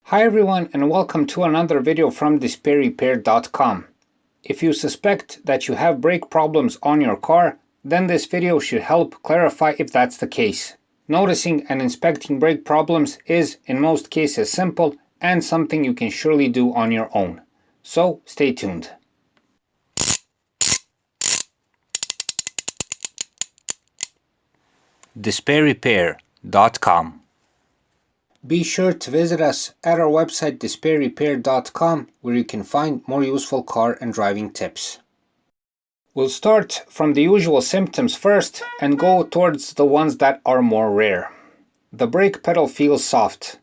Hi everyone and welcome to another video from DisplayRepair.com. If you suspect that you have brake problems on your car, then this video should help clarify if that's the case. Noticing and inspecting brake problems is in most cases simple and something you can surely do on your own. So stay tuned. DisplayRepair.com. Be sure to visit us at our website DisplayRepair.com, where you can find more useful car and driving tips. We'll start from the usual symptoms first and go towards the ones that are more rare. The brake pedal feels soft.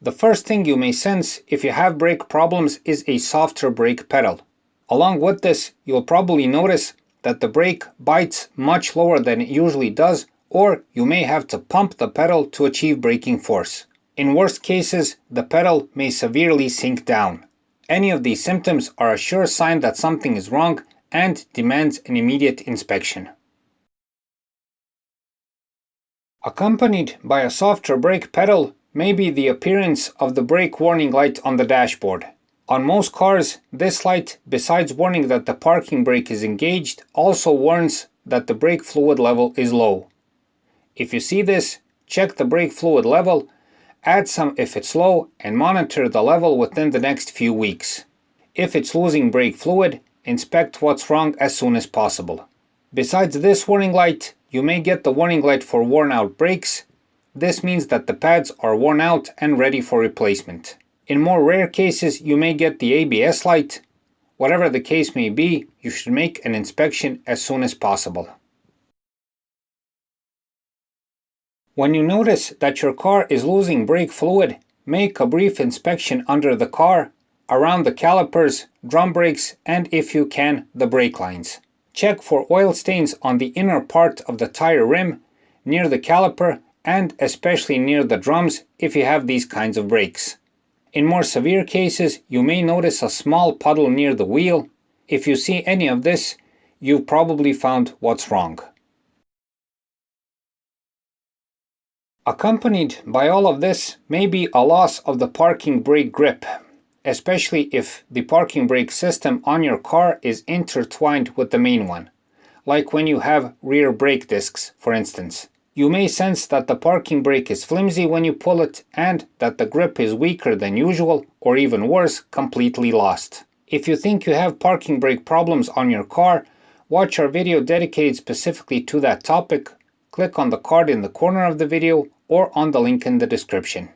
The first thing you may sense if you have brake problems is a softer brake pedal. Along with this, you'll probably notice that the brake bites much lower than it usually does, or you may have to pump the pedal to achieve braking force. In worst cases, the pedal may severely sink down. Any of these symptoms are a sure sign that something is wrong and demands an immediate inspection. Accompanied by a softer brake pedal may be the appearance of the brake warning light on the dashboard. On most cars, this light, besides warning that the parking brake is engaged, also warns that the brake fluid level is low. If you see this, check the brake fluid level, add some if it's low, and monitor the level within the next few weeks. If it's losing brake fluid, inspect what's wrong as soon as possible. Besides this warning light, you may get the warning light for worn out brakes. This means that the pads are worn out and ready for replacement. In more rare cases, you may get the ABS light. Whatever the case may be, you should make an inspection as soon as possible. When you notice that your car is losing brake fluid, make a brief inspection under the car, around the calipers, drum brakes, and if you can, the brake lines. Check for oil stains on the inner part of the tire rim, near the caliper, and especially near the drums if you have these kinds of brakes. In more severe cases, you may notice a small puddle near the wheel. If you see any of this, you've probably found what's wrong. Accompanied by all of this may be a loss of the parking brake grip, especially if the parking brake system on your car is intertwined with the main one, like when you have rear brake discs, for instance. You may sense that the parking brake is flimsy when you pull it and that the grip is weaker than usual, or even worse, completely lost. If you think you have parking brake problems on your car, watch our video dedicated specifically to that topic. Click on the card in the corner of the video or on the link in the description.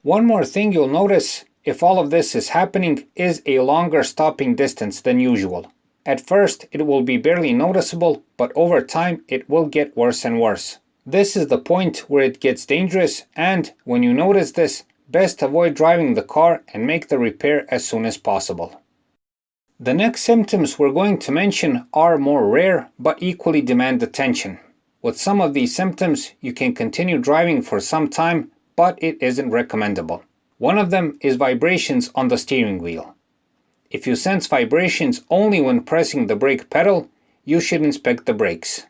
One more thing you'll notice if all of this is happening is a longer stopping distance than usual. At first, it will be barely noticeable, but over time it will get worse and worse. This is the point where it gets dangerous, and when you notice this, best avoid driving the car and make the repair as soon as possible. The next symptoms we're going to mention are more rare but equally demand attention. With some of these symptoms, you can continue driving for some time, but it isn't recommendable. One of them is vibrations on the steering wheel. If you sense vibrations only when pressing the brake pedal, you should inspect the brakes.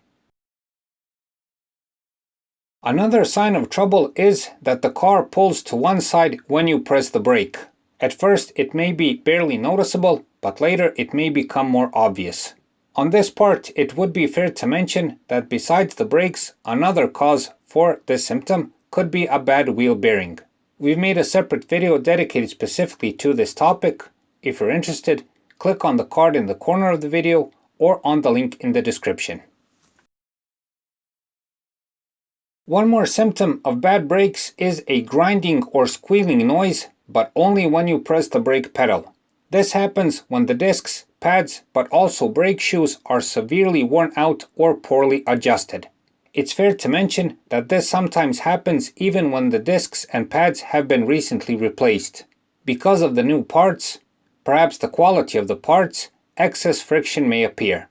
Another sign of trouble is that the car pulls to one side when you press the brake. At first, it may be barely noticeable, but later it may become more obvious. On this part, it would be fair to mention that besides the brakes, another cause for this symptom could be a bad wheel bearing. We've made a separate video dedicated specifically to this topic. If you're interested, click on the card in the corner of the video or on the link in the description. One more symptom of bad brakes is a grinding or squealing noise, but only when you press the brake pedal. This happens when the discs, pads, but also brake shoes are severely worn out or poorly adjusted. It's fair to mention that this sometimes happens even when the discs and pads have been recently replaced. Because of the new parts, perhaps the quality of the parts, excess friction may appear.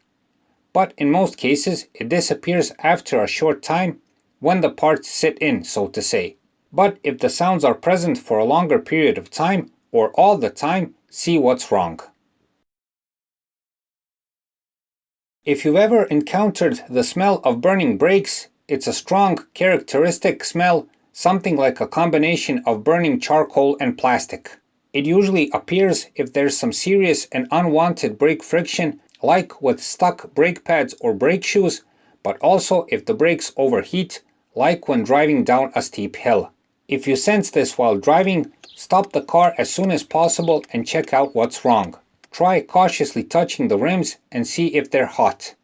But in most cases, it disappears after a short time when the parts sit in, so to say. But if the sounds are present for a longer period of time or all the time, see what's wrong. If you've ever encountered the smell of burning brakes, it's a strong, characteristic smell something like a combination of burning charcoal and plastic. It usually appears if there's some serious and unwanted brake friction, like with stuck brake pads or brake shoes, but also if the brakes overheat, like when driving down a steep hill. If you sense this while driving, stop the car as soon as possible and check out what's wrong. Try cautiously touching the rims and see if they're hot.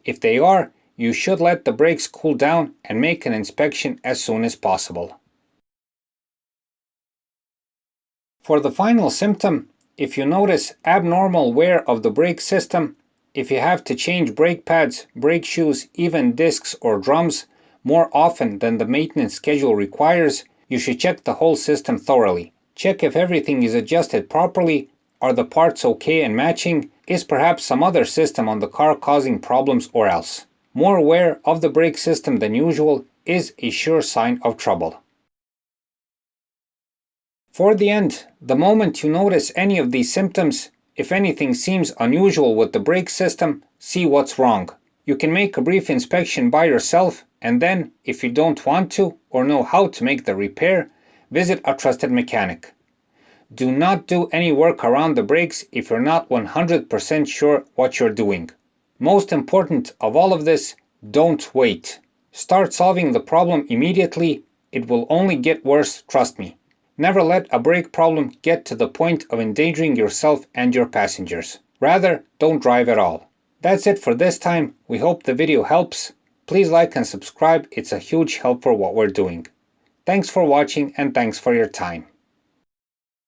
If they are, you should let the brakes cool down and make an inspection as soon as possible. For the final symptom, if you notice abnormal wear of the brake system, if you have to change brake pads, brake shoes, even discs or drums more often than the maintenance schedule requires, you should check the whole system thoroughly. Check if everything is adjusted properly, are the parts okay and matching, is perhaps some other system on the car causing problems or else. More wear of the brake system than usual is a sure sign of trouble. For the end, the moment you notice any of these symptoms, if anything seems unusual with the brake system, see what's wrong. You can make a brief inspection by yourself, and then, if you don't want to or know how to make the repair, visit a trusted mechanic. Do not do any work around the brakes if you're not 100% sure what you're doing. Most important of all of this, don't wait. Start solving the problem immediately. It will only get worse, trust me. Never let a brake problem get to the point of endangering yourself and your passengers. Rather, don't drive at all. That's it for this time. We hope the video helps. Please like and subscribe. It's a huge help for what we're doing. Thanks for watching and thanks for your time.